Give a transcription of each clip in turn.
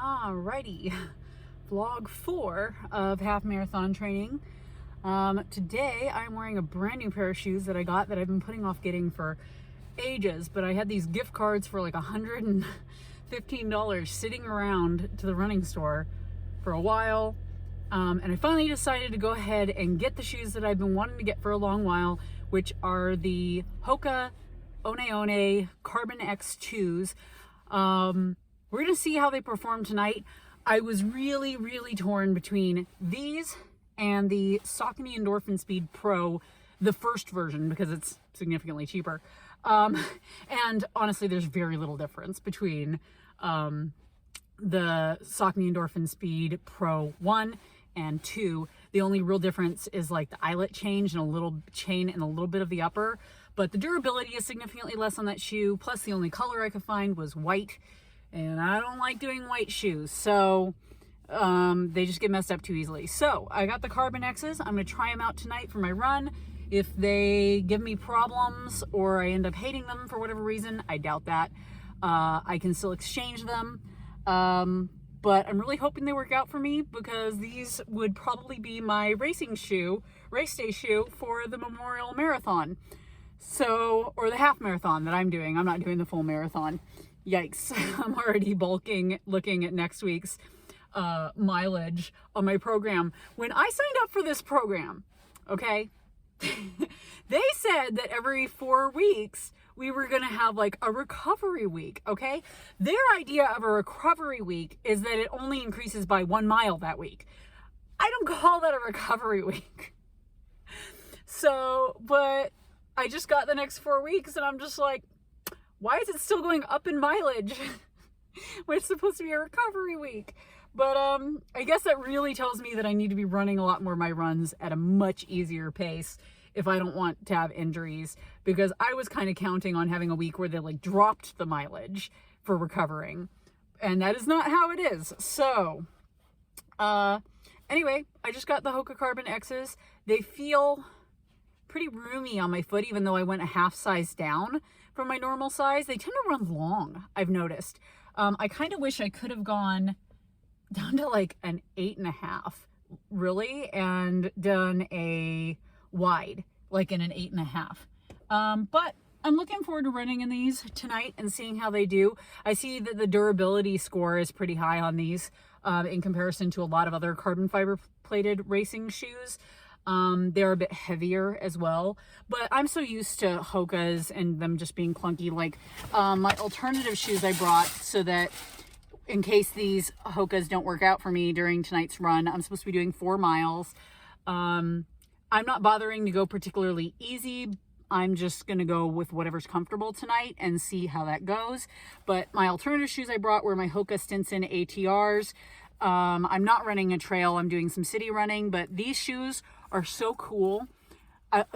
Alrighty, vlog 4 of half marathon training. Today I'm wearing a brand new pair of shoes that I got that I've been putting off getting for ages, but I had these gift cards for like $115 sitting around to the running store for a while. And I finally decided to go ahead and get the shoes that I've been wanting to get for a long while, which are the Hoka One One Carbon X2s. We're gonna see how they perform tonight. I was really torn between these and the Saucony Endorphin Speed Pro, the first version, because it's significantly cheaper. And honestly, there's very little difference between the Saucony Endorphin Speed Pro 1 and 2. The only real difference is like the eyelet change and a little chain and a little bit of the upper, but the durability is significantly less on that shoe. Plus the only color I could find was white, and I don't like doing white shoes, so they just get messed up too easily. So I got the Carbon X's. I'm gonna try them out tonight for my run. If they give me problems or I end up hating them for whatever reason, I doubt that, I can still exchange them. But I'm really hoping they work out for me, because these would probably be my race day shoe for the Memorial Marathon. So, or the half marathon that I'm doing. I'm not doing the full marathon. Yikes. I'm already bulking, looking at next week's mileage on my program. When I signed up for this program, okay, they said that every 4 weeks we were gonna have like a recovery week, okay? Their idea of a recovery week is that it only increases by 1 mile that week. I don't call that a recovery week. So, but I just got the next 4 weeks and I'm just like, why is it still going up in mileage when it's supposed to be a recovery week? But I guess that really tells me that I need to be running a lot more of my runs at a much easier pace if I don't want to have injuries, because I was kind of counting on having a week where they like dropped the mileage for recovering, and that is not how it is. So anyway, I just got the Hoka Carbon X's. They feel pretty roomy on my foot, even though I went a half size down from my normal size. They tend to run long, I've noticed. I kind of wish I could have gone down to like an 8.5 really, and done a wide, like in an 8.5. But I'm looking forward to running in these tonight and seeing how they do. I see that the durability score is pretty high on these in comparison to a lot of other carbon fiber plated racing shoes. They're a bit heavier as well, but I'm so used to Hokas and them just being clunky. Like my alternative shoes I brought so that in case these Hokas don't work out for me during tonight's run, I'm supposed to be doing 4 miles. I'm not bothering to go particularly easy. I'm just going to go with whatever's comfortable tonight and see how that goes. But my alternative shoes I brought were my Hoka Stinson ATRs. I'm not running a trail. I'm doing some city running, but these shoes are so cool.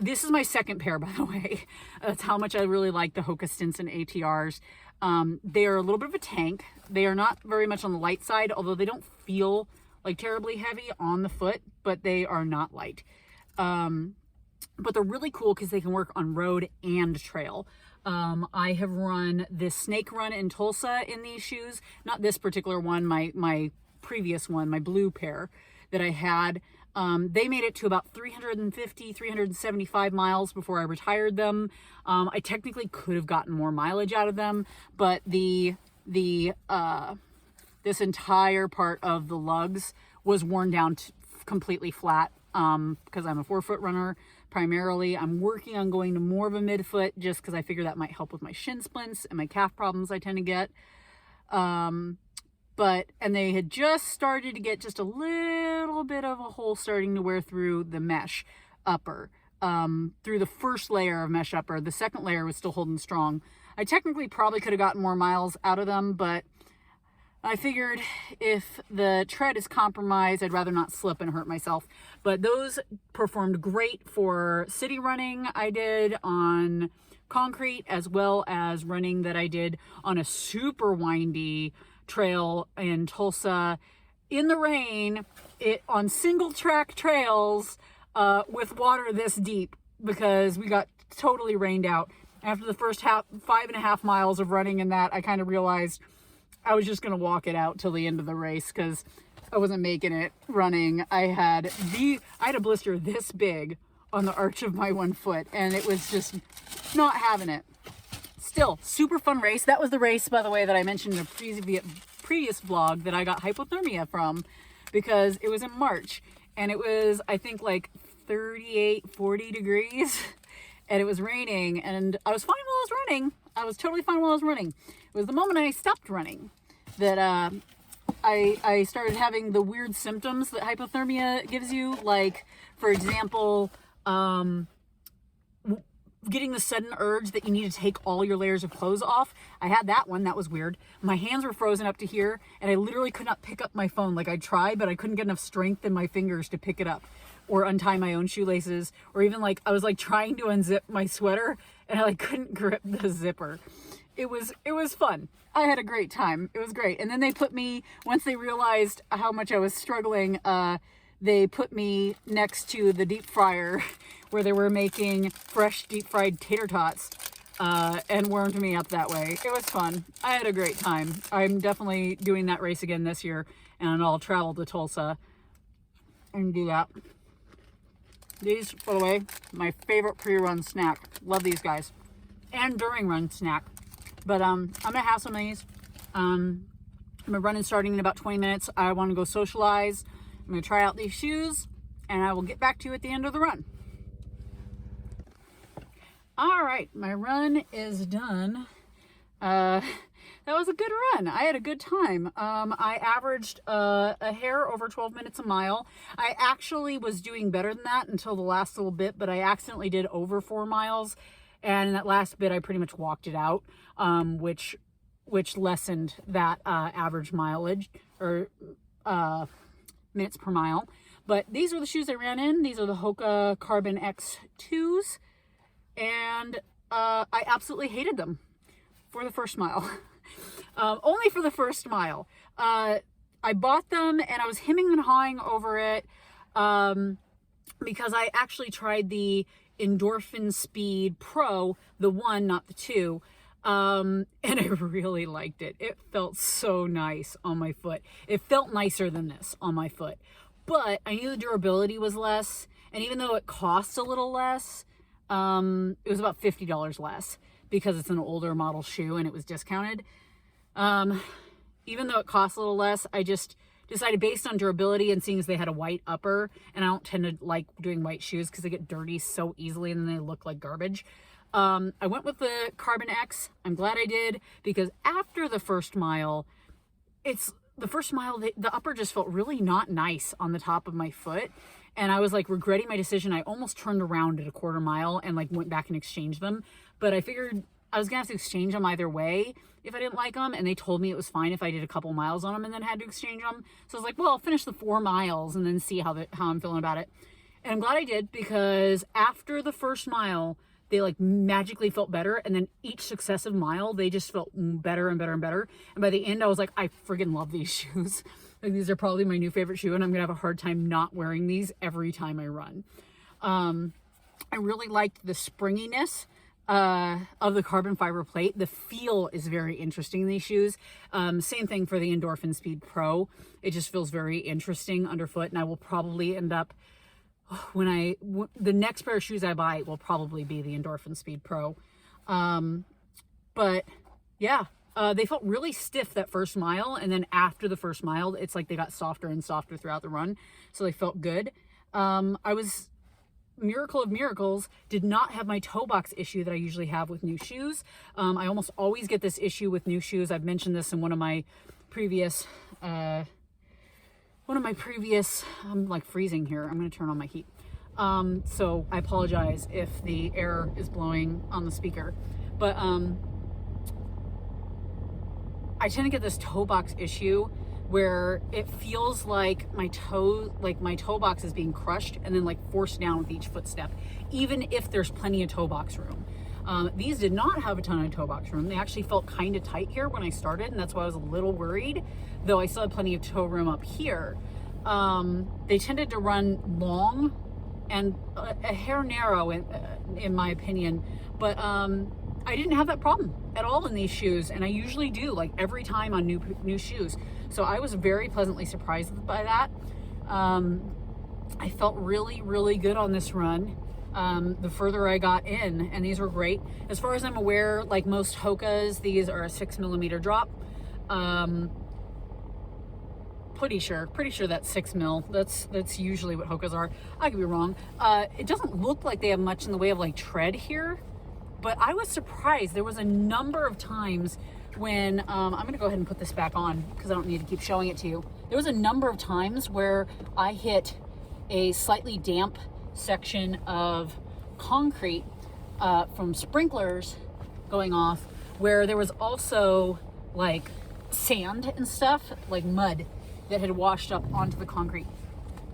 This is my second pair, by the way. That's how much I really like the Hoka Stinson ATRs. They are a little bit of a tank. They are not very much on the light side, although they don't feel like terribly heavy on the foot, but they are not light. But they're really cool because they can work on road and trail. I have run this snake run in Tulsa in these shoes. Not this particular one, my previous one, my blue pair that I had. They made it to about 350, 375 miles before I retired them. I technically could have gotten more mileage out of them, but this entire part of the lugs was worn down completely flat. Because I'm a 4-foot runner primarily. I'm working on going to more of a midfoot just because I figure that might help with my shin splints and my calf problems I tend to get. And they had just started to get just a little bit of a hole starting to wear through the mesh upper, through the first layer of mesh upper. The second layer was still holding strong. I technically probably could have gotten more miles out of them, but I figured if the tread is compromised, I'd rather not slip and hurt myself. But those performed great for city running I did on concrete, as well as running that I did on a super windy trail in Tulsa in the rain, on single track trails with water this deep, because we got totally rained out. After the first 5.5 miles of running in that, I kind of realized I was just going to walk it out till the end of the race because I wasn't making it running. I had a blister this big on the arch of my one foot, and it was just not having it. Still, super fun race. That was the race, by the way, that I mentioned in a previous vlog that I got hypothermia from, because it was in March, and it was, I think, like 38, 40 degrees, and it was raining, and I was fine while I was running. I was totally fine while I was running. It was the moment I stopped running that I started having the weird symptoms that hypothermia gives you. Like, for example, getting the sudden urge that you need to take all your layers of clothes off. I had that one. That was weird. My hands were frozen up to here, and I literally could not pick up my phone. Like, I tried, but I couldn't get enough strength in my fingers to pick it up or untie my own shoelaces, or even like I was like trying to unzip my sweater and I like couldn't grip the zipper. It was fun. I had a great time. It was great. And then they put me, once they realized how much I was struggling, they put me next to the deep fryer where they were making fresh deep fried tater tots, and warmed me up that way. It was fun. I had a great time. I'm definitely doing that race again this year, and I'll travel to Tulsa and do that. These, by the way, my favorite pre-run snack. Love these guys. And during run snack. But I'm gonna have some of these. I'm running starting in about 20 minutes. I want to go socialize. I'm gonna try out these shoes, and I will get back to you at the end of the run. All right, my run is done. That was a good run. I had a good time. I averaged a hair over 12 minutes a mile. I actually was doing better than that until the last little bit, but I accidentally did over 4 miles. And in that last bit, I pretty much walked it out, which lessened that average mileage or minutes per mile. But these are the shoes I ran in. These are the Hoka Carbon X2s. And I absolutely hated them for the first mile. Only for the first mile. I bought them and I was hemming and hawing over it because I actually tried the Endorphin Speed Pro, the 1, not the 2, and I really liked it. It felt so nice on my foot. It felt nicer than this on my foot, but I knew the durability was less, and even though it costs a little less, it was about $50 less because it's an older model shoe and it was discounted. Even though it costs a little less, I just decided based on durability and seeing as they had a white upper, and I don't tend to like doing white shoes because they get dirty so easily and then they look like garbage. I went with the Carbon X. I'm glad I did, because after the first mile, the upper just felt really not nice on the top of my foot. And I was like regretting my decision. I almost turned around at a quarter mile and like went back and exchanged them. But I figured I was gonna have to exchange them either way if I didn't like them. And they told me it was fine if I did a couple miles on them and then had to exchange them. So I was like, well, I'll finish the 4 miles and then see how I'm feeling about it. And I'm glad I did, because after the first mile, they like magically felt better. And then each successive mile, they just felt better and better and better. And by the end, I was like, I friggin' love these shoes. Like, these are probably my new favorite shoe, and I'm gonna have a hard time not wearing these every time I run. I really liked the springiness of the carbon fiber plate. The feel is very interesting in these shoes. Same thing for the Endorphin Speed Pro. It just feels very interesting underfoot, and I will probably end up, the next pair of shoes I buy will probably be the Endorphin Speed Pro. But yeah, they felt really stiff that first mile, and then after the first mile, it's like they got softer and softer throughout the run, so they felt good. I was, miracle of miracles, did not have my toe box issue that I usually have with new shoes. I almost always get this issue with new shoes. I've mentioned this in one of my previous, I'm like freezing here. I'm going to turn on my heat. So I apologize if the air is blowing on the speaker, but I tend to get this toe box issue where it feels like my toe box is being crushed and then like forced down with each footstep, even if there's plenty of toe box room. These did not have a ton of toe box room. They actually felt kind of tight here when I started, and that's why I was a little worried, though I still had plenty of toe room up here. They tended to run long and a hair narrow in my opinion, but I I didn't have that problem at all in these shoes, and I usually do, like every time on new shoes. So I was very pleasantly surprised by that. I felt really, really good on this run. The further I got in, and these were great. As far as I'm aware, like most Hokas, these are a 6mm drop. Pretty sure that's 6 mil. That's usually what Hokas are. I could be wrong. It doesn't look like they have much in the way of like tread here, but I was surprised. There was a number of times when, I'm gonna go ahead and put this back on because I don't need to keep showing it to you. There was a number of times where I hit a slightly damp section of concrete from sprinklers going off, where there was also like sand and stuff, like mud that had washed up onto the concrete.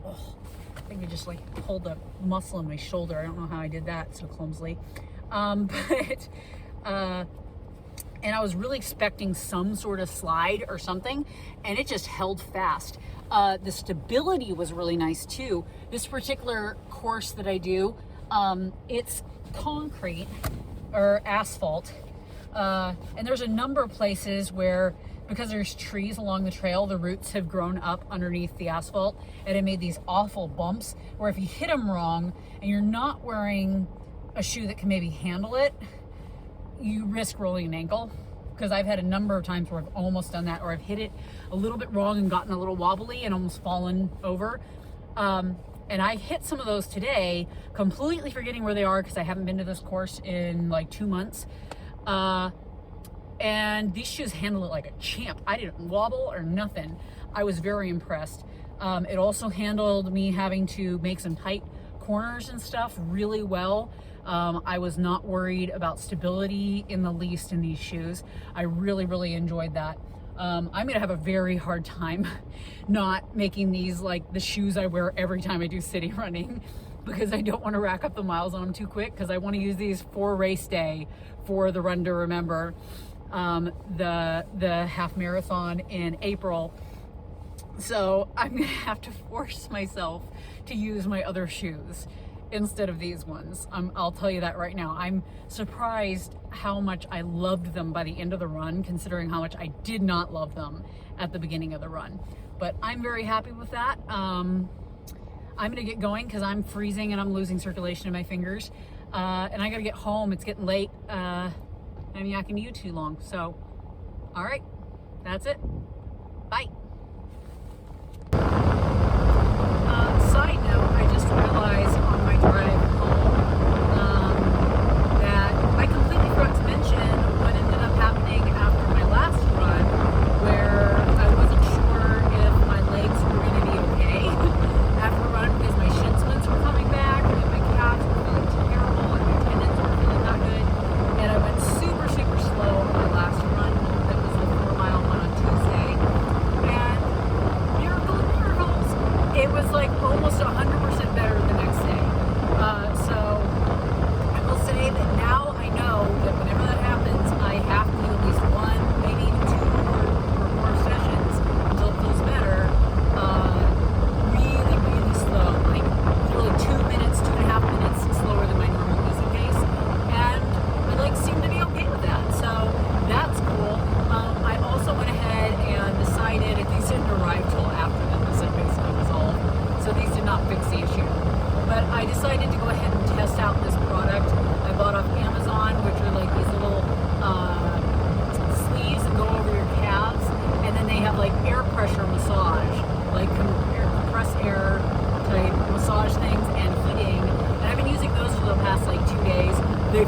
Oh, I think I just like pulled a muscle in my shoulder. I don't know how I did that so clumsily. And I was really expecting some sort of slide or something, and it just held fast. The stability was really nice too. This particular course that I do, it's concrete or asphalt, and there's a number of places where, because there's trees along the trail, the roots have grown up underneath the asphalt, and it made these awful bumps where if you hit them wrong and you're not wearing a shoe that can maybe handle it, you risk rolling an ankle. Because I've had a number of times where I've almost done that, or I've hit it a little bit wrong and gotten a little wobbly and almost fallen over. And I hit some of those today, completely forgetting where they are because I haven't been to this course in like 2 months. And these shoes handle it like a champ. I didn't wobble or nothing. I was very impressed. It also handled me having to make some tight corners and stuff really well. I was not worried about stability in the least in these shoes. I really, really enjoyed that. I'm gonna have a very hard time not making these like the shoes I wear every time I do city running, because I don't want to rack up the miles on them too quick, because I want to use these for race day, for the Run to Remember, the half marathon in April. So I'm gonna have to force myself to use my other shoes instead of these ones. I'll tell you that right now. I'm surprised how much I loved them by the end of the run, considering how much I did not love them at the beginning of the run. But I'm very happy with that. I'm gonna get going because I'm freezing and I'm losing circulation in my fingers. And I gotta get home. It's getting late. I'm yakking to you too long. So, all right, that's it. Bye. Side note, I just realized on my drive home that I completely forgot to mention what ended up happening after my last run, where I wasn't sure if my legs were going to be okay after the run, because my shin splints were coming back and my calves were feeling terrible and my tendons were feeling not good. And I went super, super slow on my last run. That was the 4-mile one on Tuesday. And miracle of miracles, it was like almost 100% better the next day. So I will say that now I know that whenever that happens, I have to do at least one, maybe even 2 or more sessions until it feels better. Really, really slow, like literally 2 minutes, 2.5 minutes slower than my normal easy pace. And my legs seem to be okay with that. So that's cool. I also went ahead and decided, and these didn't arrive till after the visit basically resolved, so these did not fix the issue. But I decided to go ahead and test out this product I bought off Amazon, which are like these little sleeves that go over your calves, and then they have like air pressure massage, like compressed air type massage things and heating. And I've been using those for the past like 2 days. They